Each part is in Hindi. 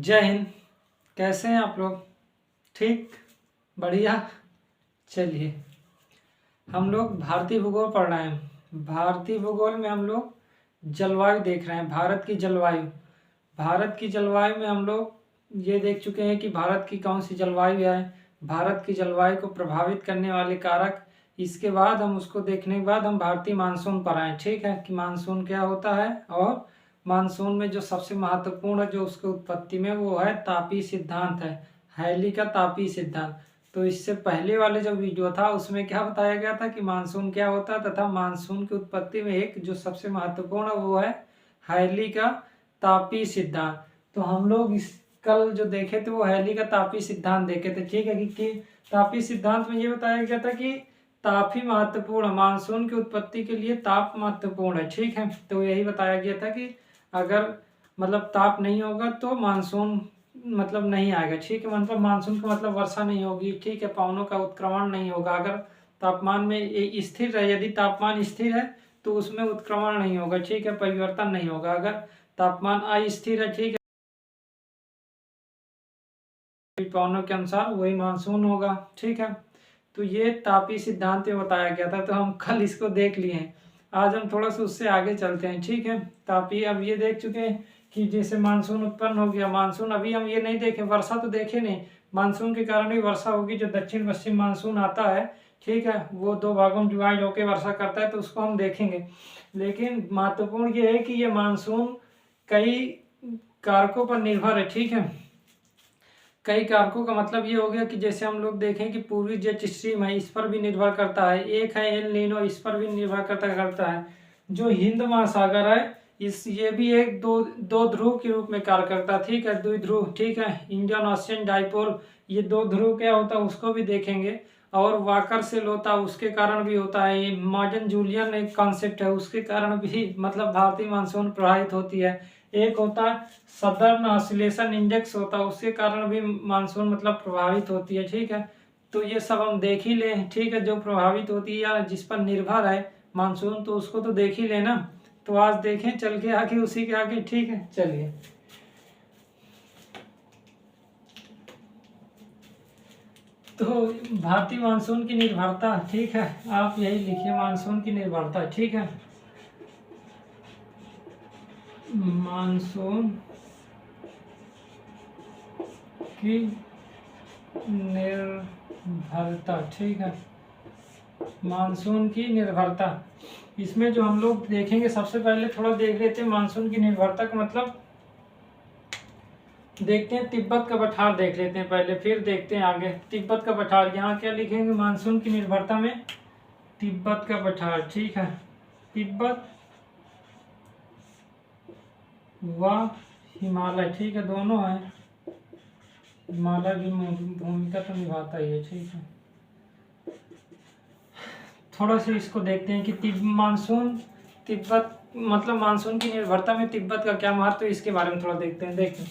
जय हिंद। कैसे हैं आप लोग? ठीक, बढ़िया। चलिए, हम लोग भारतीय भूगोल पढ़ रहे हैं। भारतीय भूगोल में हम लोग जलवायु देख रहे हैं। भारत की जलवायु में हम लोग ये देख चुके हैं कि भारत की कौन सी जलवायु है, भारत की जलवायु को प्रभावित करने वाले कारक। इसके बाद हम उसको देखने के बाद हम भारतीय मानसून पर आए। ठीक है, कि मानसून क्या होता है, और मानसून में जो सबसे महत्वपूर्ण है जो उसकी उत्पत्ति में, वो है तापीय सिद्धांत है, हैली का तापीय सिद्धांत। तो इससे पहले वाले जो वीडियो था उसमें क्या बताया गया था कि मानसून क्या होता है, तथा मानसून की उत्पत्ति में एक जो सबसे महत्वपूर्ण है वो है हैली का तापीय सिद्धांत। तो हम लोग इस कल जो देखे थे वो हैली का तापीय सिद्धांत देखे थे। ठीक है, कि तापीय सिद्धांत में ये बताया गया था कि ताप ही महत्वपूर्ण, मानसून की उत्पत्ति के लिए ताप महत्वपूर्ण है। ठीक है, तो यही बताया गया था कि अगर मतलब ताप नहीं होगा तो मानसून मतलब नहीं आएगा। ठीक है, मतलब मानसून का मतलब वर्षा नहीं होगी। ठीक है, पवनों का उत्क्रमण नहीं होगा। अगर तापमान में स्थिर है, यदि तापमान स्थिर है तो उसमें उत्क्रमण नहीं होगा। ठीक है, परिवर्तन नहीं होगा। अगर तापमान अस्थिर है, ठीक है, पवनों के अनुसार वही मानसून होगा। ठीक है, तो ये तापीय सिद्धांत में बताया गया था, तो हम कल इसको देख लिए हैं। आज हम थोड़ा सा उससे आगे चलते हैं। ठीक है, तापीय अब ये देख चुके हैं कि जैसे मानसून उत्पन्न हो गया। मानसून अभी हम ये नहीं देखे, वर्षा तो देखे नहीं, मानसून के कारण ही वर्षा होगी। जो दक्षिण पश्चिम मानसून आता है, ठीक है, वो दो भागों में डिवाइड होकर वर्षा करता है, तो उसको हम देखेंगे। लेकिन महत्वपूर्ण ये है कि ये मानसून कई कारकों पर निर्भर है। ठीक है, कई कारकों का मतलब ये हो गया कि जैसे हम लोग देखें कि पूर्वी जेट स्ट्रीम है, इस पर भी निर्भर करता है। एक है एल नीनो, इस पर भी निर्भर करता है। जो हिंद महासागर है, ये भी एक दो ध्रुव के रूप में कार्य करता है। ठीक है, द्विध्रुव। ठीक है, इंडियन ओशियन डाइपोल, ये दो ध्रुव क्या होता है उसको भी देखेंगे। और वाकर सेल होता है, उसके कारण भी होता है। ये मॉडर्न जूलियन एक कॉन्सेप्ट है, उसके कारण भी मतलब भारतीय मानसून प्रभावित होती है। एक होता है सदर्न ऑसिलेशन इंडेक्स होता है, उसके कारण भी मानसून मतलब प्रभावित होती है। ठीक है, तो ये सब हम देख ही लें। ठीक है, जो प्रभावित होती है या जिस पर निर्भर है मानसून, तो उसको तो देख ही लेना। तो आज देखें चल के आगे, उसी के आगे। ठीक है, चलिए। तो भारतीय मानसून की निर्भरता, ठीक है, आप यही लिखिए, मानसून की निर्भरता। ठीक है, मानसून की निर्भरता। ठीक है, मानसून की निर्भरता। इसमें जो हम लोग देखेंगे, सबसे पहले थोड़ा देख लेते हैं मानसून की निर्भरता का मतलब। देखते हैं तिब्बत का पठार देख लेते हैं पहले, फिर देखते हैं आगे। तिब्बत का पठार, यहाँ क्या लिखेंगे मानसून की निर्भरता में? तिब्बत का पठार। ठीक है, तिब्बत व हिमालय। ठीक है, दोनों है, हिमालय भी भूमिका तो निभाता ही है। ठीक है, थोड़ा सा इसको देखते हैं कि मानसून तिब्बत मतलब मानसून की निर्भरता में तिब्बत का क्या महत्व है, इसके बारे में थोड़ा देखते हैं। देखते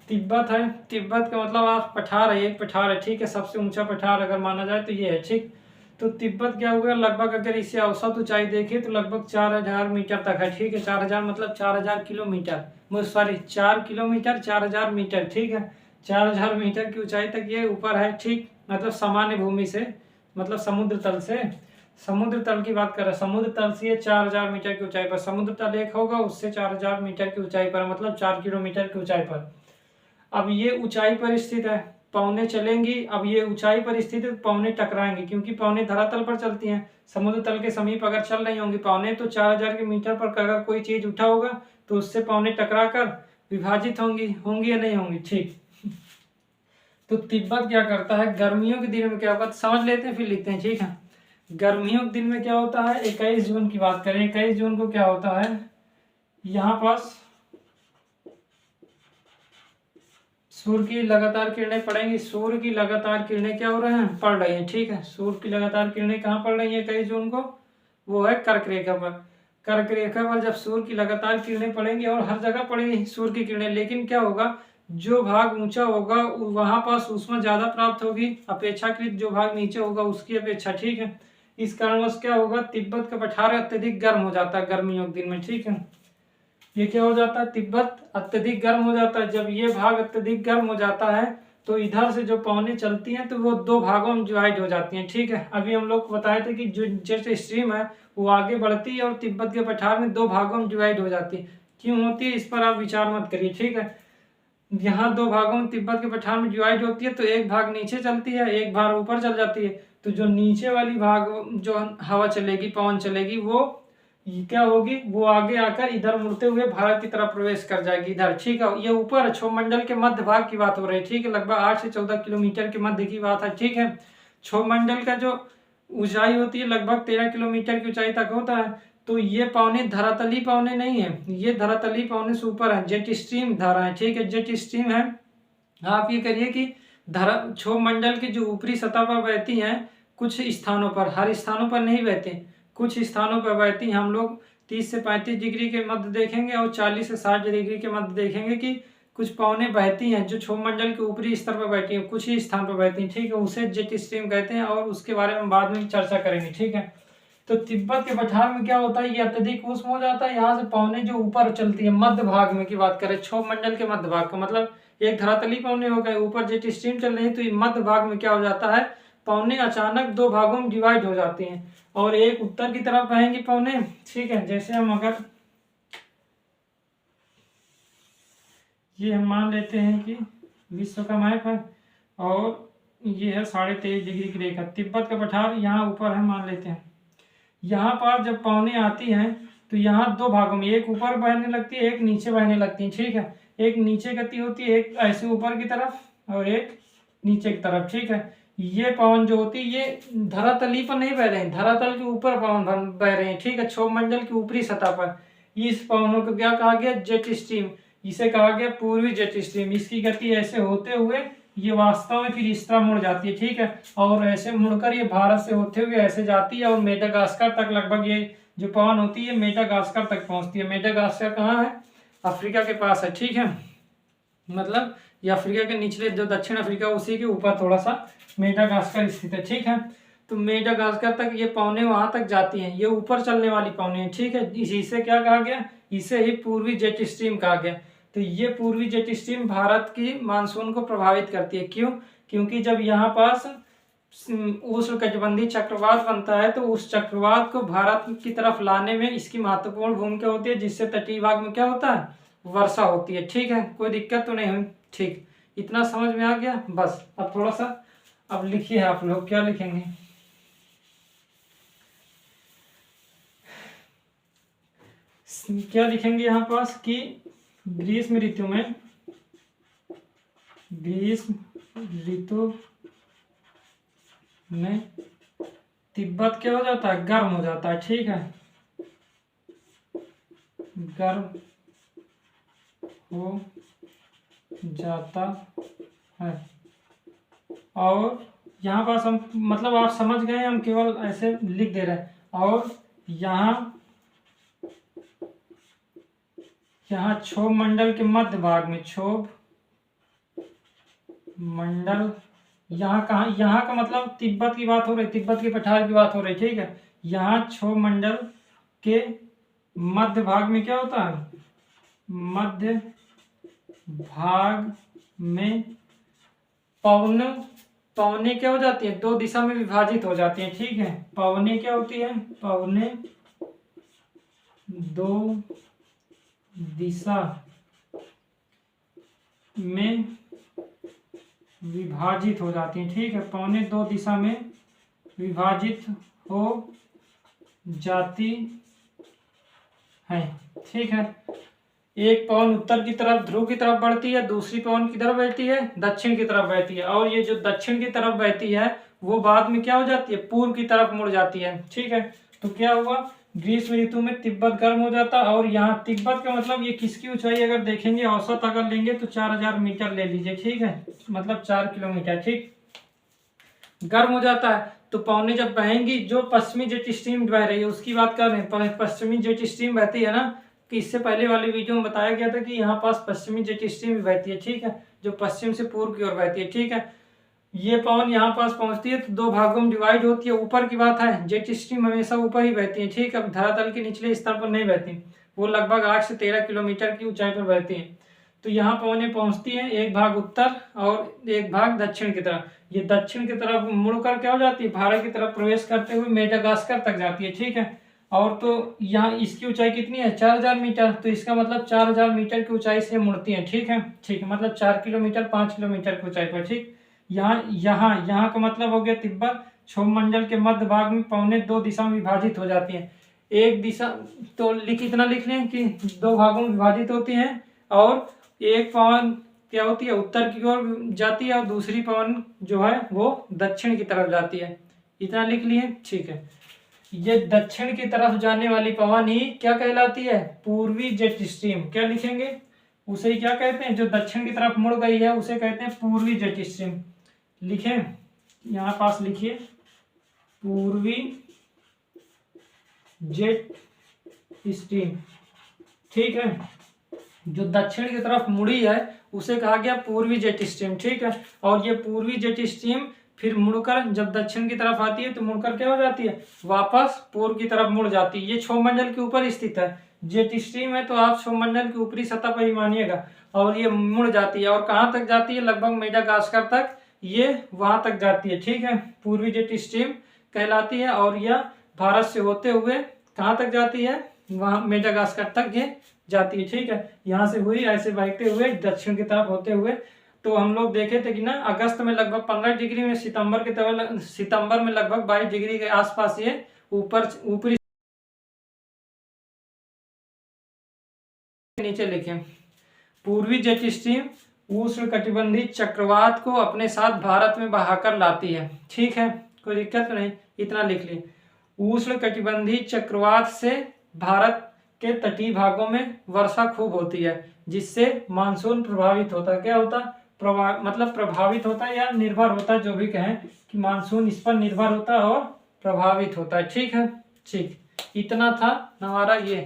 तिब्बत है, तिब्बत का मतलब आप पठार है, एक पठार है। ठीक है, सबसे ऊंचा पठार अगर माना जाए तो ये है। ठीक, तो तिब्बत क्या हुआ, लगभग अगर इसे औसत ऊंचाई देखें तो लगभग 4000 मीटर तक है। ठीक है, 4000 मतलब 4000 किलोमीटर, सॉरी 4 किलोमीटर 4000 मीटर। ठीक है, 4000 मीटर की ऊंचाई तक ये ऊपर है। ठीक, मतलब सामान्य भूमि से, मतलब समुद्र तल से, समुद्र तल की बात कर रहे हैं। समुद्र तल से ये 4000 मीटर की ऊंचाई पर, समुद्र तल एक होगा, उससे 4000 मीटर की ऊंचाई पर, मतलब 4 किलोमीटर की ऊंचाई पर। अब ये ऊंचाई पर स्थित है, पवनें चलेंगी। अब ये ऊंचाई पर स्थित है, पवनें टकराएंगी, क्योंकि पवनें धरातल पर चलती हैं। समुद्र तल के समीप अगर चल रही होंगी पवनें, तो 4000 के मीटर पर अगर कोई चीज उठा होगा तो उससे पवनें टकरा कर विभाजित होंगी या नहीं होंगी। ठीक, तो तिब्बत क्या करता है, गर्मियों के दिन में क्या होगा, समझ लेते हैं फिर लिखते हैं। ठीक है, गर्मियों के दिन में क्या होता है, 21 जून की बात करें, 21 जून को क्या होता है, यहाँ पास सूर्य की लगातार किरणें पड़ेंगी। सूर्य की लगातार किरणें क्या हो रहे हैं, पड़ रही हैं। ठीक है, सूर्य की लगातार किरणें कहाँ पड़ रही हैं 21 जून को, वो है कर्क रेखा पर। कर्क रेखा पर जब सूर्य की लगातार किरणें पड़ेंगी, और हर जगह पड़ेंगी सूर्य की किरणें, लेकिन क्या होगा, जो भाग ऊंचा होगा वहां पास ऊष्मा ज्यादा प्राप्त होगी अपेक्षाकृत जो भाग नीचे होगा उसकी अपेक्षा। ठीक है, इस कारणवश क्या होगा, तिब्बत का पठार अत्यधिक गर्म हो जाता है गर्मियों के दिन में। ठीक है, ये क्या हो जाता है, तिब्बत अत्यधिक गर्म हो जाता है। जब ये भाग अत्यधिक गर्म हो जाता है तो इधर से जो पवनें चलती हैं तो वो दो भागों में डिवाइड हो जाती हैं। ठीक है, अभी हम लोग बताए थे कि जो जेट स्ट्रीम है वो आगे बढ़ती है और तिब्बत के पठार में दो भागों में डिवाइड हो जाती है। क्यों होती है इस पर आप विचार मत करिए। ठीक है, यहाँ दो भागों में तिब्बत के पठार में डिवाइड होती है तो एक भाग नीचे चलती है, एक भाग ऊपर चल जाती है। तो जो नीचे वाली भाग जो हवा चलेगी, पवन चलेगी, वो क्या होगी, वो आगे आकर इधर मुड़ते हुए भारत की तरफ प्रवेश कर जाएगी इधर। ठीक है, ये ऊपर क्षोभमंडल के मध्य भाग की बात हो रही है। ठीक है, लगभग 8 से 14 किलोमीटर के मध्य की बात है। ठीक है, क्षोभमंडल का जो ऊंचाई होती है लगभग 13 किलोमीटर की ऊंचाई तक होता है। तो ये पवने धरातली पवने नहीं है, ये धरातली पवने से ऊपर है, जेट स्ट्रीम धारा है। ठीक है, जेट स्ट्रीम है। आप ये करिए कि क्षोभमंडल की जो ऊपरी सतह पर बहती हैं कुछ स्थानों पर, हर स्थानों पर नहीं बहते, कुछ स्थानों पर बहती हैं। हम लोग 30 से 35 डिग्री के मध्य देखेंगे और 40 से 60 डिग्री के मध्य देखेंगे कि कुछ पवनें बहती हैं जो क्षोभमंडल के ऊपरी स्तर पर बैठी हैं, कुछ ही स्थान पर बहती हैं। ठीक है, उसे जेट स्ट्रीम कहते हैं और उसके बारे में बाद में चर्चा करेंगे। ठीक है, तो तिब्बत के पठार में क्या होता है, ये अत्यधिक उष्ण हो जाता है। यहाँ से पवनें जो ऊपर चलती है मध्य भाग में की बात करें, क्षोभमंडल के मध्य भाग का मतलब एक धरातली पवनें हो गए, ऊपर जेट स्ट्रीम चल रही है, तो ये मध्य भाग में क्या हो जाता है, पवनें अचानक दो भागों में डिवाइड हो जाती हैं और एक उत्तर की तरफ बहेंगी पवनें। ठीक है, जैसे हम अगर ये हम मान लेते हैं कि विश्व का मैप है और ये है 23.5 डिग्री की रेखा, तिब्बत का पठार यहाँ ऊपर है मान लेते हैं। यहाँ पर जब पवनें आती हैं तो यहाँ दो भागों में, एक ऊपर बहने लगती है, एक नीचे बहने लगती है। ठीक है, एक नीचे गति होती है, एक ऐसे ऊपर की तरफ और एक नीचे की तरफ। ठीक है, ये पवन जो होती है ये धरातली पर नहीं बह रहे हैं, धरातल के ऊपर पवन बह रहे हैं। ठीक है, क्षोभमंडल की ऊपरी सतह पर। इस पवनों को क्या कहा गया, जेट स्ट्रीम, इसे कहा गया पूर्वी जेट स्ट्रीम। इसकी गति ऐसे होते हुए ये वास्तव में फिर इस तरह मुड़ जाती है। ठीक है, और ऐसे मुड़कर ये भारत से होते हुए ऐसे जाती है और मेडागास्कर तक, लगभग ये जो पवन होती है मेडागास्कर तक पहुंचती है। मेडागास्कर कहाँ है, अफ्रीका के पास है। ठीक है, मतलब ये अफ्रीका के निचले जो दक्षिण अफ्रीका उसी के ऊपर थोड़ा सा मेडागास्कर स्थित है। ठीक है, तो मेडागास्कर तक ये पवनें वहां तक जाती हैं, ये ऊपर चलने वाली पवनें हैं। ठीक है, इसे क्या कहा गया, इसे ही पूर्वी जेट स्ट्रीम कहा गया। तो ये पूर्वी जेट स्ट्रीम भारत की मानसून को प्रभावित करती है। क्यों, क्योंकि जब यहाँ पास उष्णकटिबंधीय चक्रवात बनता है तो उस चक्रवात को भारत की तरफ लाने में इसकी महत्वपूर्ण भूमिका होती है, जिससे तटीय भाग में क्या होता है, वर्षा होती है। ठीक है, कोई दिक्कत तो नहीं हुई। ठीक, इतना समझ में आ गया। बस अब थोड़ा सा अब लिखिए, आप लोग क्या लिखेंगे, क्या लिखेंगे यहाँ पास कि ग्रीष्म ऋतु में, ग्रीष्म ऋतु में तिब्बत क्या हो जाता है, गर्म हो जाता है। ठीक है, गर्म हो जाता है। और यहाँ पास हम मतलब आप समझ गए, हम केवल ऐसे लिख दे रहे हैं। और यहाँ क्षोभमंडल के मध्य भाग में, क्षोभ मंडल यहाँ कहाँ, यहाँ का मतलब तिब्बत की बात हो रही, तिब्बत के पठार की बात हो रही। ठीक है, यहाँ क्षोभमंडल के मध्य भाग में क्या होता है, मध्य भाग में पवनें क्या हो जाती है, दो दिशा में विभाजित हो जाती है। ठीक है, पवनें क्या होती है, पवनें दो दिशा में विभाजित हो जाती है। ठीक है, पवनें दो दिशा में विभाजित हो जाती है। ठीक है, एक पवन उत्तर की तरफ ध्रुव की तरफ बढ़ती है, दूसरी पवन की तरफ बहती है, दक्षिण की तरफ बहती है। और ये जो दक्षिण की तरफ बहती है वो बाद में क्या हो जाती है, पूर्व की तरफ मुड़ जाती है। ठीक है, तो क्या हुआ, ग्रीष्म ऋतु में तिब्बत गर्म हो जाता है। और यहाँ तिब्बत का मतलब ये किसकी ऊंचाई अगर देखेंगे, औसत अगर लेंगे तो 4000 मीटर ले लीजिए। ठीक है, मतलब 4 किलोमीटर। ठीक, गर्म हो जाता है तो पवनें जब बहेंगी, जो पश्चिमी जेट स्ट्रीम बह रही है उसकी बात कर रहे हैं, पश्चिमी जेट स्ट्रीम बहती है ना, कि इससे पहले वाले वीडियो में बताया गया था कि यहाँ पास पश्चिमी जेट स्ट्रीम बहती है। ठीक है, जो पश्चिम से पूर्व की ओर बहती है। ठीक है, ये पवन यहाँ पास पहुंचती है तो दो भागों में डिवाइड होती है। ऊपर की बात है, जेट स्ट्रीम हमेशा ऊपर ही बहती है। ठीक है, धरातल के निचले स्तर पर नहीं बहती। वो लगभग 8 से 13 किलोमीटर की ऊंचाई पर बहती हैं। तो यहाँ पवनें पहुँचती हैं, एक भाग उत्तर और एक भाग दक्षिण की तरफ। ये दक्षिण की तरफ मुड़कर क्या हो जाती है, भारत की तरफ प्रवेश करते हुए मेडागास्कर तक जाती है, ठीक है। और तो यहाँ इसकी ऊंचाई कितनी है, 4000 मीटर। तो इसका मतलब 4000 मीटर की ऊंचाई से मुड़ती है, ठीक है। ठीक है, मतलब 4 किलोमीटर 5 किलोमीटर की ऊंचाई पर, ठीक। यहाँ यहाँ यहाँ का मतलब हो गया तिब्बत क्षोभमंडल के मध्य भाग में पौने 2 दिशा में विभाजित हो जाती हैं। एक दिशा तो इतना लिख लें कि 2 भागों में विभाजित होती हैं, और एक पवन क्या होती है, उत्तर की ओर जाती है, और दूसरी पवन जो है वो दक्षिण की तरफ जाती है। इतना लिख लिए, ठीक है। ये दक्षिण की तरफ जाने वाली पवन ही क्या कहलाती है, पूर्वी जेट स्ट्रीम। क्या लिखेंगे, उसे ही क्या कहते हैं, जो दक्षिण की तरफ मुड़ गई है उसे कहते हैं पूर्वी जेट स्ट्रीम। लिखें, यहाँ पास लिखिए, पूर्वी जेट स्ट्रीम, ठीक है। जो दक्षिण की तरफ मुड़ी है उसे कहा गया पूर्वी जेट स्ट्रीम, ठीक है। और ये पूर्वी जेट स्ट्रीम फिर मुड़कर जब दक्षिण की तरफ आती है तो मुड़कर क्या हो जाती है, वापस पूर्व की तरफ मुड़ जाती है। ये क्षोभमंडल के ऊपर स्थित है, जेट स्ट्रीम है, तो आप क्षोभमंडल की ऊपरी सतह पर ही मानिएगा। और ये मुड़ जाती है, और कहाँ तक जाती है, लगभग मेडागास्कर तक ये वहां तक जाती है, ठीक है। पूर्वी जेट स्ट्रीम कहलाती है, और यह भारत से होते हुए कहाँ तक जाती है, वहां मेडागास्कर तक ये जाती है, ठीक है। यहाँ से हुई ऐसे बहते हुए दक्षिण की तरफ होते हुए। तो हम लोग देखे थे कि ना अगस्त में लगभग 15 डिग्री में, सितंबर में लगभग 22 डिग्री के आसपास ये ऊपरी नीचे लिखे, पूर्वी जेट स्ट्रीम उष्णकटिबंधीय चक्रवात को अपने साथ भारत में बहाकर लाती है, ठीक है, कोई दिक्कत नहीं, इतना लिख लिए। उष्णकटिबंधीय चक्रवात से भारत के तटीय भागों में वर्षा खूब होती है, जिससे मानसून प्रभावित होता है। क्या होता, मतलब प्रभावित होता है या निर्भर होता है, जो भी कहें, कि मानसून इस पर निर्भर होता है और प्रभावित होता है, ठीक है। ठीक, इतना था हमारा ये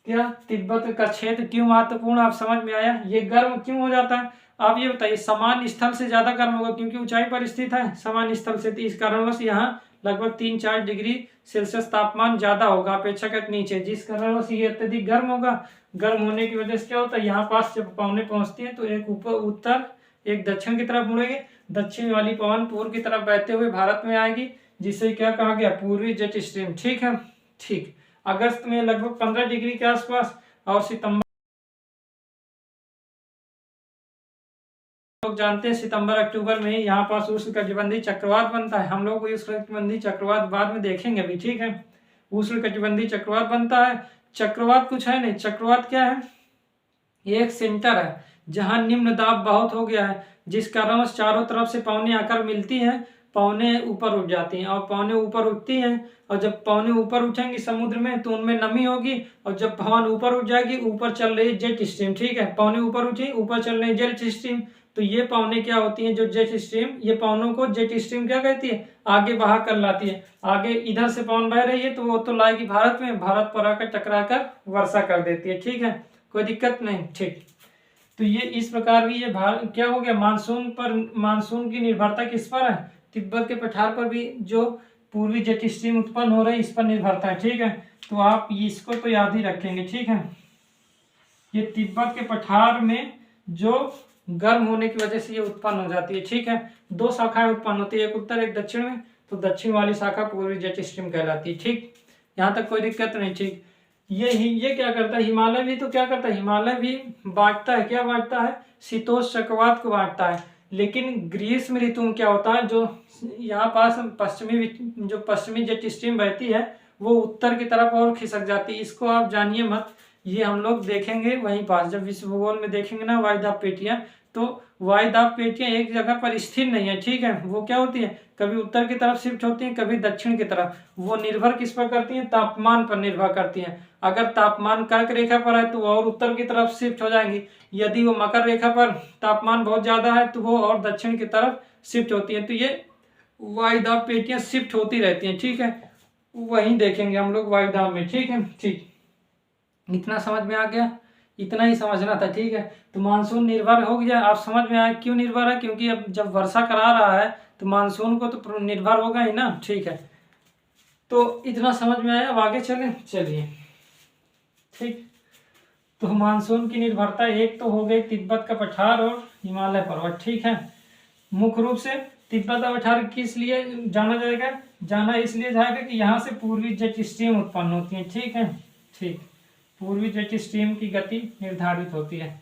क्या तिब्बत का क्षेत्र क्यों महत्वपूर्ण, आप समझ में आया। ये गर्म क्यों हो जाता है, आप ये बताइए। समान स्थल से ज्यादा गर्म होगा क्योंकि ऊंचाई पर स्थित है समान स्थल से, तो इस कारणवश यहाँ लगभग 3-4 डिग्री सेल्सियस तापमान ज्यादा होगा अपेक्षाकृत नीचे, जिस कारणवश ये अत्यधिक गर्म होगा। गर्म होने की वजह से क्या होता है, यहाँ पास जब पवनें पहुंचती हैं तो एक ऊपर उत्तर एक दक्षिण की तरफ मुड़ेगी, दक्षिण वाली पवन पूर्व की तरफ बहते हुए भारत में आएगी, जिसे क्या कहा गया, पूर्वी जेट स्ट्रीम, ठीक है। ठीक, अगस्त में लगभग 15 डिग्री के आसपास, और सितंबर लोग जानते हैं सितंबर अक्टूबर में यहाँ पास उष्णकटिबंधीय चक्रवात बनता है। हम लोग उष्णकटिबंधीय चक्रवात बाद में देखेंगे अभी, ठीक है। उष्णकटिबंधीय चक्रवात बनता है। चक्रवात कुछ है नहीं, चक्रवात क्या है, एक सेंटर है जहां निम्न दाब बहुत हो गया है, जिस कारण चारों तरफ से पवनें आकर मिलती हैं, पवनें ऊपर उठ जाती हैं, और पवनें ऊपर उठती हैं, और जब पवनें ऊपर उठेंगी समुद्र में तो उनमें नमी होगी, और जब पवन ऊपर उठ जाएगी, ऊपर चल रही जेट स्ट्रीम, ठीक है, पवनें ऊपर उठी, ऊपर चल रही जेट स्ट्रीम, तो ये पवनें क्या होती हैं, जो जेट स्ट्रीम, ये पवनों को जेट स्ट्रीम क्या कहती है, आगे बहा कर लाती है। आगे इधर से पवन बह रही है तो वो तो लाएगी भारत में, भारत पर आकर टकरा कर वर्षा कर देती है, ठीक है, कोई दिक्कत नहीं। ठीक, तो ये इस प्रकार भी ये क्या हो गया, मानसून पर, मानसून की निर्भरता किस पर है, तिब्बत के पठार पर भी जो पूर्वी जेट स्ट्रीम उत्पन्न हो रही है इस पर निर्भरता है, ठीक है। तो आप इसको तो याद ही रखेंगे, ठीक है। ये तिब्बत के पठार में जो गर्म होने की वजह से ये उत्पन्न हो जाती है, ठीक है। 2 शाखाएं उत्पन्न होती है, एक उत्तर एक दक्षिण में, तो दक्षिण वाली शाखा पूर्वी जेट स्ट्रीम कहलाती है, ठीक। यहाँ तक कोई दिक्कत नहीं, ठीक। ये क्या करता है, हिमालय भी तो क्या करता है, हिमालय भी बांटता है, क्या बांटता है, शीतोष्ण चक्रवात को बांटता है। लेकिन ग्रीष्म ऋतु में क्या होता है, जो यहाँ पास पश्चिमी जेट स्ट्रीम बहती है वो उत्तर की तरफ और खिसक जाती है। इसको आप जानिए मत, ये हम लोग देखेंगे वहीं पास, जब विश्व भूगोल में देखेंगे ना वायुदाब पेटियां, तो वायुदाब पेटियां एक जगह पर स्थिर नहीं है, ठीक है। वो क्या होती है, कभी उत्तर की तरफ शिफ्ट होती हैं, कभी दक्षिण की तरफ। वो निर्भर किस पर करती हैं, तापमान पर निर्भर करती हैं। अगर तापमान कर्क रेखा पर है तो वो और उत्तर की तरफ शिफ्ट हो जाएंगी। यदि वो मकर रेखा पर तापमान बहुत ज्यादा है तो वो और दक्षिण की तरफ शिफ्ट होती है। तो ये वायुदाब पेटियां शिफ्ट होती रहती हैं, ठीक है। वहीं देखेंगे हम लोग वायुदाब में, ठीक है। ठीक, इतना समझ में आ गया, इतना ही समझना था, ठीक है। तो मानसून निर्भर हो गया, आप समझ में आया क्यों निर्भर है, क्योंकि अब जब वर्षा करा रहा है तो मानसून को तो निर्भर होगा ही ना, ठीक है। तो इतना समझ में आया, अब आगे चलें, चलिए। ठीक। तो मानसून की निर्भरता एक तो हो गई तिब्बत का पठार और हिमालय पर्वत, ठीक है। मुख्य रूप से तिब्बत का पठार किस लिए जाना इसलिए जाएगा कि यहाँ से पूर्वी जेट स्ट्रीम उत्पन्न होती है, ठीक है। ठीक, पूर्वी जेट स्ट्रीम की गति निर्धारित होती है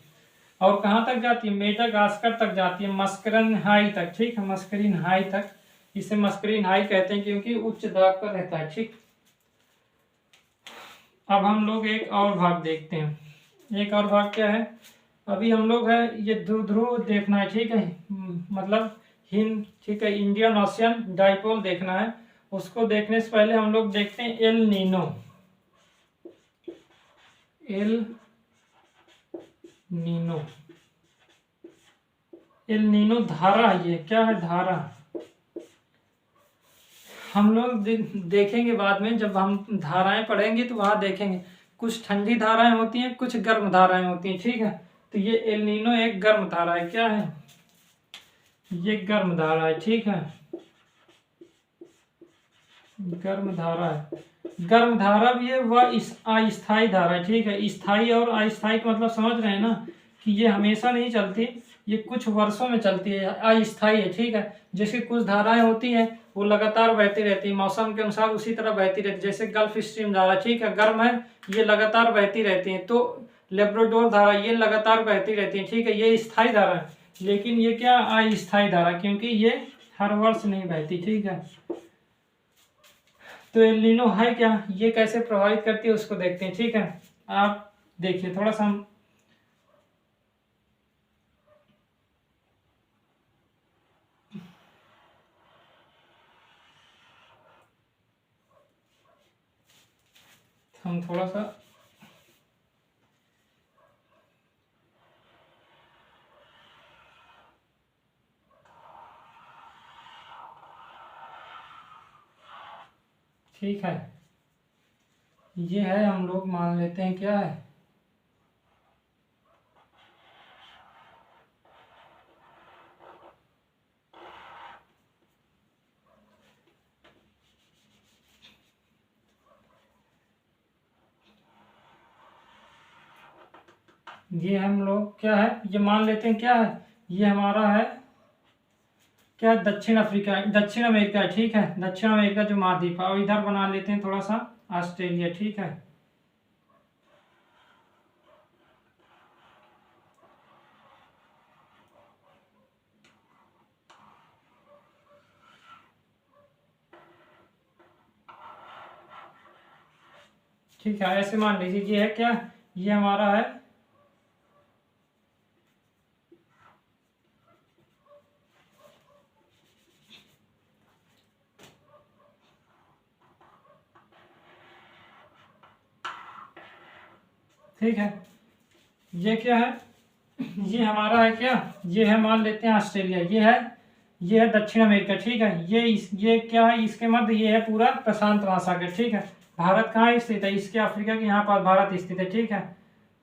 और कहाँ तक जाती है, मेडागास्कर तक जाती है, मस्करन हाई तक, ठीक है, मस्करीन हाई तक। इसे मस्करीन हाई कहते हैं क्योंकि उच्च दाब पर रहता है, ठीक। अब हम लोग एक और भाग देखते हैं। एक और भाग क्या है, अभी हम लोग है ये ध्रुव देखना है, ठीक है, मतलब हिंद, ठीक है, इंडियन ओशियन डाइपोल देखना है। उसको देखने से पहले हम लोग देखते हैं El Nino. El Nino, El Nino धारा, ये क्या है, धारा। हम लोग देखेंगे बाद में, जब हम धाराएं पढ़ेंगे तो वहां देखेंगे कुछ ठंडी धाराएं होती हैं, कुछ गर्म धाराएं होती हैं, ठीक है। तो ये एल नीनो एक गर्म धारा है, क्या है, ये गर्म धारा है, ठीक है, गर्म धारा है। गर्म धारा भी है, वह अस्थायी धारा है, ठीक है। स्थायी और अस्थायी का मतलब समझ रहे हैं ना, कि ये हमेशा नहीं चलती, ये कुछ वर्षों में चलती है, अस्थायी है, ठीक है। जैसे कुछ धाराएं होती हैं वो लगातार बहती रहती है, मौसम के अनुसार उसी तरह बहती रहती है। जैसे गल्फ स्ट्रीम धारा, ठीक है, गर्म है, ये लगातार बहती रहती है। तो लेब्राडोर धारा, ये लगातार बहती रहती है, ठीक है, ये स्थायी धारा है। लेकिन ये क्या, अस्थायी धारा, क्योंकि ये हर वर्ष नहीं बहती, ठीक है। तो एल नीनो है क्या, ये कैसे प्रभावित करती है उसको देखते हैं, ठीक है। आप देखिए थोड़ा सा हम थोड़ा सा ठीक है, ये है, हम लोग मान लेते हैं क्या है, ये हम लोग क्या है, ये मान लेते हैं क्या है, ये हमारा है क्या, दक्षिण अफ्रीका, दक्षिण अमेरिका, ठीक है, दक्षिण अमेरिका जो महाद्वीप है। और इधर बना लेते हैं थोड़ा सा ऑस्ट्रेलिया, ठीक है। ठीक है, ऐसे मान लीजिए ये है क्या, ये हमारा है ठीक है, ये क्या है, ये हमारा है क्या, ये है मान लेते हैं ऑस्ट्रेलिया, ये है दक्षिण अमेरिका, ठीक है। ये क्या है, इसके मध्य ये है पूरा प्रशांत महासागर, ठीक है। भारत कहाँ स्थित है, इसके अफ्रीका के यहाँ पर भारत स्थित है, ठीक है।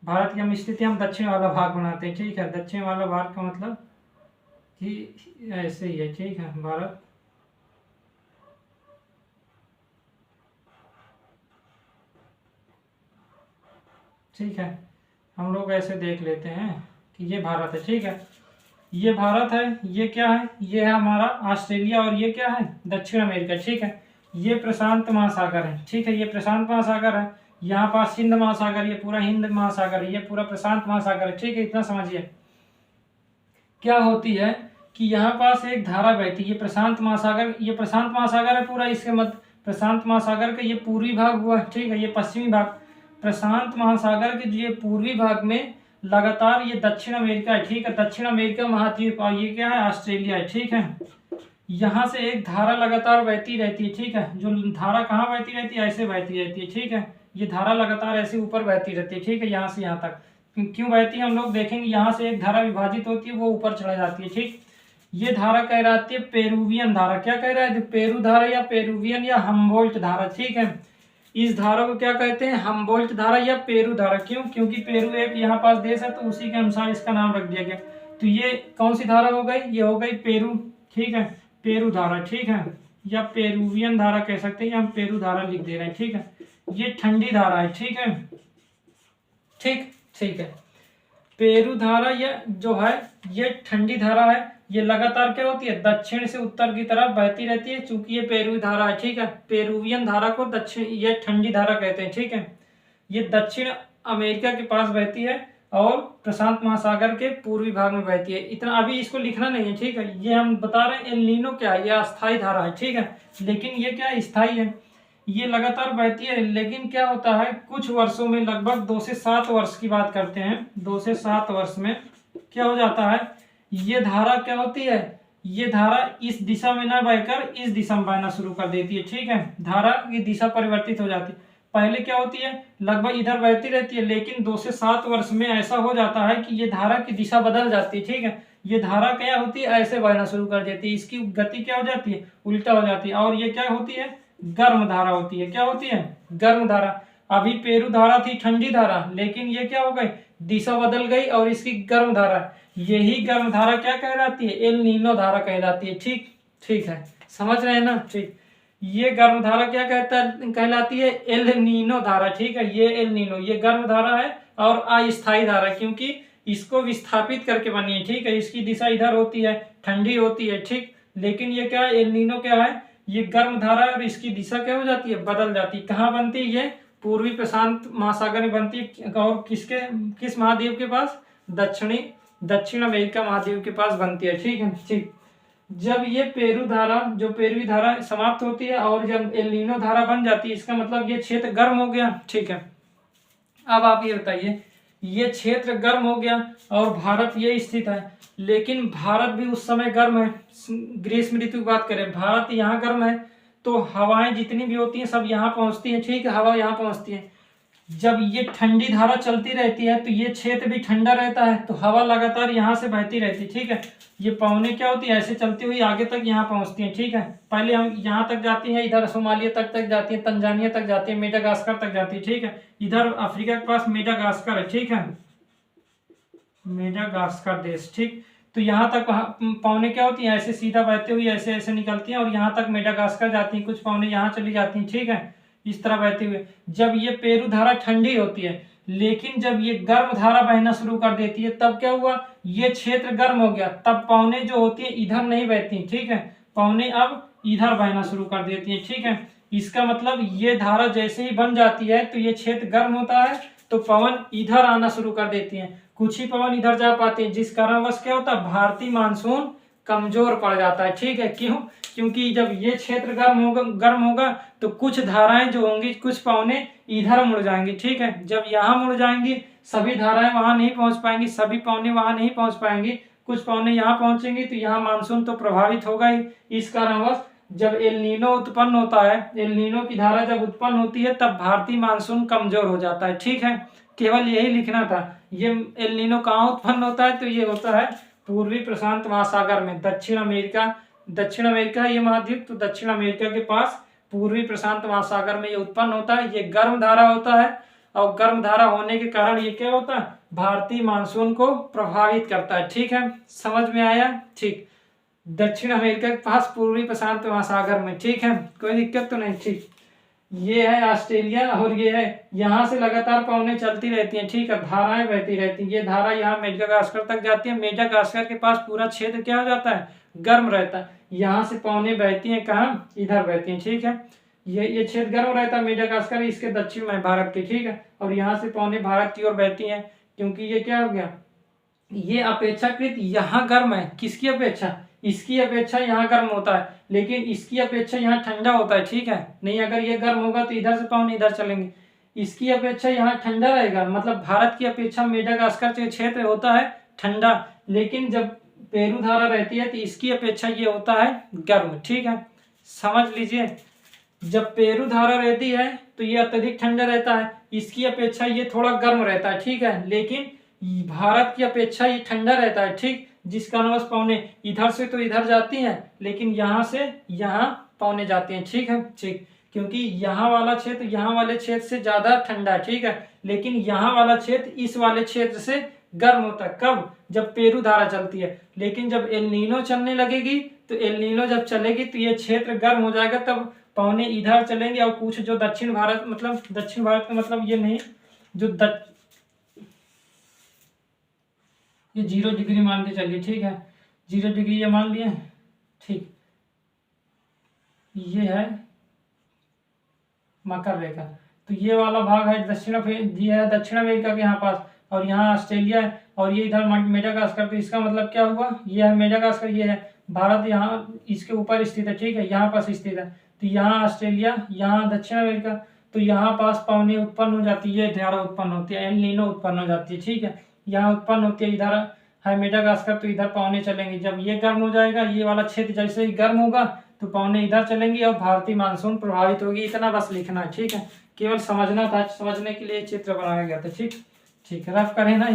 भारत की हम स्थिति हम दक्षिण वाला भाग बनाते हैं, ठीक है। दक्षिण वाला भाग का मतलब कि ऐसे ही है, ठीक है, भारत, ठीक है। हम लोग ऐसे देख लेते हैं कि ये भारत है, ठीक है, ये भारत है, ये क्या है, ये है हमारा ऑस्ट्रेलिया, और ये क्या है, दक्षिण अमेरिका, ठीक है। ये प्रशांत महासागर है, ठीक है, ये प्रशांत महासागर है। यहाँ पास हिंद महासागर, ये पूरा हिंद महासागर है, ये पूरा प्रशांत महासागर है, ठीक है। इतना समझिए क्या होती है कि यहाँ पास एक धारा बहती है, ये प्रशांत महासागर है पूरा, इसके मध्य प्रशांत महासागर का ये पूर्वी भाग हुआ, ठीक है, ये पश्चिमी भाग। प्रशांत महासागर के ये पूर्वी भाग में लगातार ये दक्षिण अमेरिका है, ठीक है, दक्षिण अमेरिका महाद्वीप, और ये क्या है, ऑस्ट्रेलिया है, ठीक है। यहाँ से एक धारा लगातार बहती रहती है, ठीक है। जो धारा कहाँ बहती रहती है, ऐसे बहती रहती है, ठीक है। ये धारा लगातार ऐसे ऊपर बहती रहती है, ठीक है, यहाँ से यहाँ तक। क्यों बहती है हम लोग देखेंगे, यहाँ से एक धारा विभाजित होती है, वो ऊपर चला जाती है, ठीक। ये धारा कहलाती है पेरुवियन धारा, क्या कह रहा है, पेरू धारा या पेरुवियन या हम्बोल्ट धारा, ठीक है। इस धारा को क्या कहते हैं, हम्बोल्ट धारा या पेरू धारा। क्यों, क्योंकि पेरू एक यहाँ पास देश है, तो उसी के अनुसार इसका नाम रख दिया गया। तो ये कौन सी धारा हो गई, ये हो गई पेरू, ठीक है, पेरू धारा, ठीक है, या पेरुवियन धारा कह सकते हैं, या हम पेरू धारा लिख दे रहे हैं, ठीक है। ये ठंडी धारा है, ठीक है, ठीक ठीक है। पेरू धारा ये जो है ये ठंडी धारा है, ये लगातार क्या होती है, दक्षिण से उत्तर की तरफ बहती रहती है, चूंकि ये पेरू धारा है। ठीक है, पेरुवियन धारा को दक्षिण ये ठंडी धारा कहते हैं। ठीक है, ये दक्षिण अमेरिका के पास बहती है और प्रशांत महासागर के पूर्वी भाग में बहती है। इतना अभी इसको लिखना नहीं है। ठीक है, ये हम बता रहे हैं एल नीनो क्या है, ये अस्थायी धारा है। ठीक है, लेकिन ये क्या है, स्थायी है, ये लगातार बहती है। लेकिन क्या होता है, कुछ वर्षों में, लगभग 2 से 7 वर्ष की बात करते हैं, 2 से 7 वर्ष में क्या हो जाता है, ये धारा क्या होती है, ये धारा इस दिशा में ना बहकर इस दिशा में बहना शुरू कर देती है। ठीक है, धारा की दिशा परिवर्तित हो जाती है। पहले क्या होती है, लगभग इधर बहती रहती है, लेकिन 2 से 7 वर्ष में ऐसा हो जाता है कि ये धारा की दिशा बदल जाती है। ठीक है, ये धारा क्या होती है, ऐसे बहना शुरू कर देती है, इसकी गति क्या हो जाती है, उल्टा हो जाती है, और ये क्या होती है, गर्म धारा होती है। क्या होती है, गर्म धारा। अभी पेरू धारा थी ठंडी धारा, लेकिन ये क्या हो गई, दिशा बदल गई और इसकी गर्म धारा, यही गर्म धारा क्या कहलाती है, एल नीनो धारा कहलाती है। ठीक ठीक है, समझ रहे हैं ना। ठीक, ये गर्म धारा क्या कहलाती है, एल नीनो धारा। ठीक है, ये एल नीनो ये गर्म धारा है और अस्थायी धारा, क्योंकि इसको विस्थापित करके बनी है। ठीक है, इसकी दिशा इधर होती है, ठंडी होती है। ठीक, लेकिन ये क्या है, एल नीनो क्या है, ये गर्म धारा है और इसकी दिशा क्या हो जाती है, बदल जाती है। कहाँ बनती है, ये पूर्वी प्रशांत महासागर में बनती है, और किस महाद्वीप के पास, दक्षिण अमेरिका महाद्वीप के पास बनती है। ठीक है, ठीक, जब ये पेरू धारा, जो पेरुवी धारा समाप्त होती है और जब एल नीनो धारा बन जाती है, इसका मतलब ये क्षेत्र गर्म हो गया। ठीक है, अब आप ये बताइए, ये क्षेत्र गर्म हो गया और भारत ये स्थित है, लेकिन भारत भी उस समय गर्म है। ग्रीष्म ऋतु की बात करें, भारत यहाँ गर्म है, तो हवाएं जितनी भी होती हैं सब यहाँ पहुँचती हैं। ठीक है, हवा यहाँ पहुँचती है। जब ये ठंडी धारा चलती रहती है तो ये क्षेत्र भी ठंडा रहता है, तो हवा लगातार यहाँ से बहती रहती है। ठीक है, ये पवनें क्या होती है, ऐसे चलती हुई आगे तक यहाँ पहुँचती हैं। ठीक है, पहले हम यहाँ तक जाती हैं, इधर सोमालिया तक जाती है, तंजानिया तक जाती है, मेडागास्कर तक जाती है। ठीक है, इधर अफ्रीका के पास मेडागास्कर है। ठीक है, मेडागास्कर देश। ठीक, तो यहाँ तक पवनें क्या होती हैं, ऐसे सीधा बहते हुए ऐसे ऐसे निकलती हैं और यहाँ तक मेडागास्कर जाती हैं, कुछ पवनें यहाँ चली जाती हैं। ठीक है, इस तरह बहते हुए जब ये पेरू धारा ठंडी होती है, लेकिन जब ये गर्म धारा बहना शुरू कर देती है, तब क्या हुआ, ये क्षेत्र गर्म हो गया, तब पवनें जो होती है इधर नहीं बहती। ठीक है, पवनें अब इधर बहना शुरू कर देती है। ठीक है, इसका मतलब ये धारा जैसे ही बन जाती है तो ये क्षेत्र गर्म होता है, तो पवन इधर आना शुरू कर देती है, कुछ ही पवन इधर जा पाते हैं, जिस कारणवश क्या होता है, भारतीय मानसून कमजोर पड़ जाता है। ठीक है, क्यों, क्योंकि जब ये क्षेत्र गर्म होगा तो कुछ धाराएं जो होंगी, कुछ पवनें इधर मुड़ जाएंगी। ठीक है, जब यहाँ मुड़ जाएंगी सभी धाराएं वहां नहीं पहुंच पाएंगी, सभी पवनें वहां नहीं पहुंच पाएंगी, कुछ पवनें यहाँ पहुंचेंगी, तो यहाँ मानसून तो प्रभावित होगा ही। इस कारणवश जब एल नीनो उत्पन्न होता है, एल नीनो की धारा जब उत्पन्न होती है, तब भारतीय मानसून कमजोर हो जाता है। ठीक है, केवल यही लिखना था। ये एल नीनो कहाँ उत्पन्न होता है, तो ये होता है पूर्वी प्रशांत महासागर में, दक्षिण अमेरिका ये महाद्वीप, तो दक्षिण अमेरिका के पास पूर्वी प्रशांत महासागर में ये उत्पन्न होता है। ये गर्म धारा होता है और गर्म धारा होने के कारण ये क्या होता है, भारतीय मानसून को प्रभावित करता है। ठीक है, समझ में आया। ठीक, दक्षिण अमेरिका के पास पूर्वी प्रशांत महासागर में। ठीक है, कोई दिक्कत तो नहीं। ठीक, ये है ऑस्ट्रेलिया और ये है, यहाँ से लगातार पवनें चलती रहती हैं। ठीक है, धाराएं बहती रहती हैं, ये धारा यहाँ मेडागास्कर तक जाती है, मेडागास्कर के पास पूरा क्षेत्र क्या हो जाता है, गर्म रहता है, यहाँ से पवनें बहती हैं, कहाँ, इधर बहती हैं। ठीक है, ये क्षेत्र गर्म रहता है, मेडागास्कर इसके दक्षिण में भारत के। ठीक है, और यहाँ से पवनें भारत की ओर बहती हैं, क्योंकि ये क्या हो गया, ये अपेक्षाकृत यहाँ गर्म है, किसकी अपेक्षा, इसकी अपेक्षा यहाँ गर्म होता है, लेकिन इसकी अपेक्षा यहाँ ठंडा होता है। ठीक है, नहीं अगर ये गर्म होगा तो इधर से पवन इधर चलेंगे, इसकी अपेक्षा यहाँ ठंडा रहेगा, मतलब भारत की अपेक्षा मेडागास्कर जो क्षेत्र होता है ठंडा, लेकिन जब पेरू धारा रहती है तो इसकी अपेक्षा ये होता है गर्म। ठीक है, समझ लीजिए, जब पेरू धारा रहती है तो ये अत्यधिक ठंडा रहता है, इसकी अपेक्षा ये थोड़ा गर्म रहता है। ठीक है, लेकिन भारत की अपेक्षा ये ठंडा रहता है। ठीक, जिस कारणवश पवनें इधर से तो इधर जाती हैं, लेकिन यहाँ से यहाँ पवनें जाती हैं। ठीक है, ठीक, क्योंकि यहाँ वाला क्षेत्र यहाँ वाले क्षेत्र से ज्यादा ठंडा है। ठीक है, लेकिन यहाँ वाला क्षेत्र इस वाले क्षेत्र से गर्म होता है। कब, जब पेरू धारा चलती है, लेकिन जब एल नीनो चलने लगेगी, तो एल नीनो जब चलेगी तो ये क्षेत्र गर्म हो जाएगा, तब पवनें इधर चलेंगे और कुछ जो दक्षिण भारत, मतलब दक्षिण भारत का मतलब ये नहीं, जो ये 0 डिग्री मान के चलिए, ठीक है, 0 डिग्री ये मान लिए, ठीक। ये है मकर रेखा, तो ये वाला भाग है ये है दक्षिण अमेरिका के यहाँ पास, और यहाँ ऑस्ट्रेलिया है, और ये इधर मेडागास्कर। तो इसका मतलब क्या हुआ, ये है मेडागास्कर, ये है भारत, यहाँ इसके ऊपर स्थित है, ठीक है, यहाँ पास स्थित है। तो यहाँ ऑस्ट्रेलिया, यहाँ दक्षिण अमेरिका, तो यहाँ पास पवनी उत्पन्न हो जाती है, धारा उत्पन्न होती है, एल नीनो उत्पन्न हो जाती है, ठीक है, यहाँ उत्पन्न होती है, इधर है मेडागास्कर, तो इधर पवने चलेंगे। जब ये गर्म हो जाएगा, ये वाला क्षेत्र जैसे ही गर्म होगा तो पवने इधर चलेंगी और भारतीय मानसून प्रभावित होगी। इतना बस लिखना है, ठीक है, केवल समझना था, समझने के लिए चित्र बनाया गया था, ठीक। ठीक है, रफ करें ना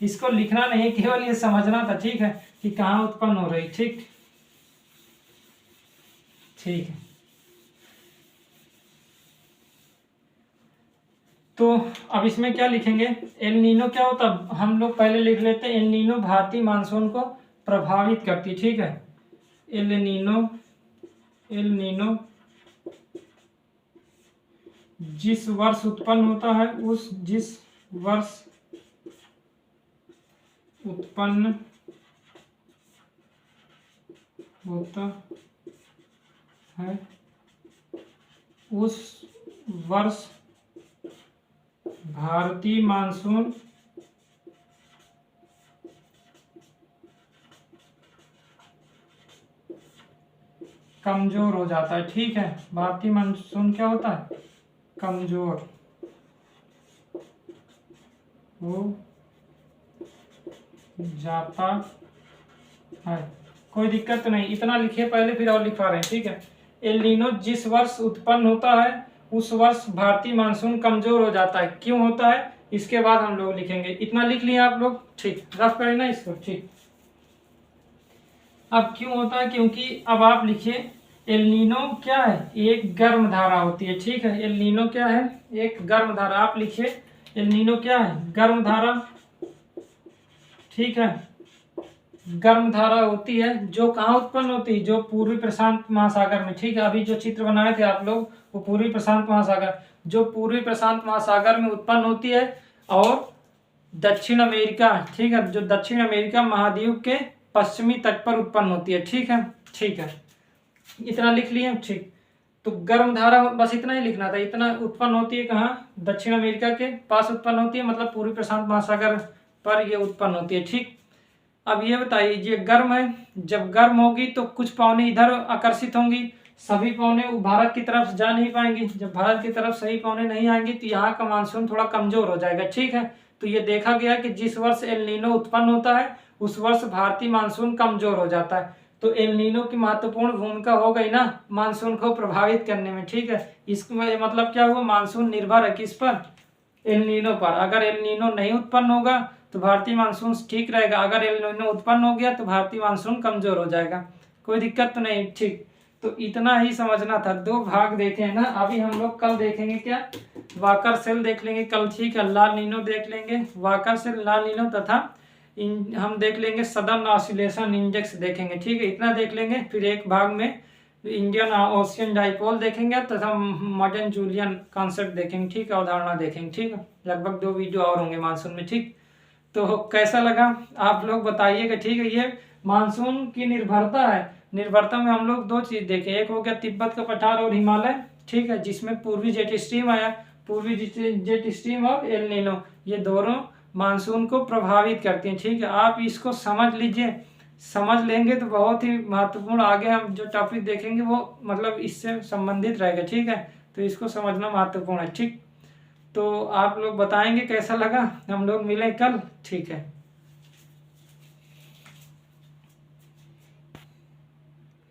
इसको लिखना नहीं, केवल ये समझना था, ठीक है, कि कहाँ उत्पन्न हो रही, ठीक। ठीक है, तो अब इसमें क्या लिखेंगे, एल नीनो क्या होता है, हम लोग पहले लिख लेते हैं। एल नीनो भारतीय मानसून को प्रभावित करती है, ठीक है। एल नीनो जिस वर्ष उत्पन्न होता है, जिस वर्ष उत्पन्न होता है उस वर्ष भारतीय मानसून कमजोर हो जाता है, ठीक है। भारतीय मानसून क्या होता है, कमजोर हो जाता है। कोई दिक्कत तो नहीं, इतना लिखिए पहले, फिर और लिखवा रहे हैं, ठीक है। एल नीनो जिस वर्ष उत्पन्न होता है उस वर्ष भारतीय मानसून कमजोर हो जाता है। क्यों होता है, इसके बाद हम लोग लिखेंगे। इतना लिख लिया आप लोग, ठीक, रफ करें ना इसको, ठीक। अब क्यों होता है, क्योंकि अब आप लिखिए एल नीनो क्या है, एक गर्म धारा होती है, ठीक है। एल नीनो क्या है, एक गर्म धारा। आप लिखिए एल नीनो क्या है, गर्म धारा, ठीक है। गर्म धारा होती है जो कहाँ उत्पन्न होती है, जो पूर्वी प्रशांत महासागर में, ठीक है। अभी जो चित्र बनाए थे आप लोग, वो पूर्वी प्रशांत महासागर, जो पूर्वी प्रशांत महासागर में उत्पन्न होती है, और दक्षिण अमेरिका, ठीक है, जो दक्षिण अमेरिका महाद्वीप के पश्चिमी तट पर उत्पन्न होती है, ठीक है। ठीक है, इतना लिख लिए, ठीक। तो गर्म धारा बस इतना ही लिखना था। इतना उत्पन्न होती है कहाँ, दक्षिण अमेरिका के पास उत्पन्न होती है, मतलब पूर्वी प्रशांत महासागर पर ये उत्पन्न होती है, ठीक। अब ये बताइए, ये गर्म है, जब गर्म होगी तो कुछ पवनें इधर आकर्षित होंगी, सभी पवनें भारत की तरफ जा नहीं पाएंगी। जब भारत की तरफ सही पवनें नहीं आएंगी तो यहाँ का मानसून थोड़ा कमजोर हो जाएगा, ठीक है। तो ये देखा गया कि जिस वर्ष एल नीनो उत्पन्न होता है उस वर्ष भारतीय मानसून कमजोर हो जाता है। तो एल नीनो की महत्वपूर्ण भूमिका हो गई ना मानसून को प्रभावित करने में, ठीक है। इसमें मतलब क्या हुआ, मानसून निर्भर है किस पर, एल नीनो पर। अगर एल नीनो नहीं उत्पन्न होगा तो भारतीय मानसून ठीक रहेगा, अगर एल नीनो उत्पन्न हो गया तो भारतीय मानसून कमजोर हो जाएगा। कोई दिक्कत तो नहीं, ठीक। तो इतना ही समझना था। 2 भाग देखे हैं ना। अभी हम लोग कल देखेंगे क्या, वाकर सेल देख लेंगे कल, ठीक है। ला नीनो देख लेंगे, वाकर सेल, ला नीनो, तथा हम देख लेंगे सदर्न ऑसिलेशन इंडेक्स देखेंगे, ठीक है। इतना देख लेंगे। फिर एक भाग में इंडियन ओशियन डाइपोल देखेंगे तथा मॉडर्न जूलियन कॉन्सेप्ट देखेंगे, ठीक है। अवधारणा देखेंगे, ठीक है। लगभग 2 वीडियो और होंगे मानसून में, ठीक। तो कैसा लगा आप लोग बताइएगा, ठीक है। ये मानसून की निर्भरता है। निर्भरता में हम लोग 2 चीज देखे, एक हो गया तिब्बत का पठार और हिमालय, ठीक है, जिसमें पूर्वी जेट स्ट्रीम आया, पूर्वी जेट स्ट्रीम और एल नीनो, ये दोनों मानसून को प्रभावित करती हैं, ठीक है। आप इसको समझ लीजिए, समझ लेंगे तो बहुत ही महत्वपूर्ण, आगे हम जो टॉपिक देखेंगे वो मतलब इससे संबंधित रहेगा, ठीक है। तो इसको समझना महत्वपूर्ण है, ठीक। तो आप लोग बताएंगे कैसा लगा, हम लोग मिले कल, ठीक है।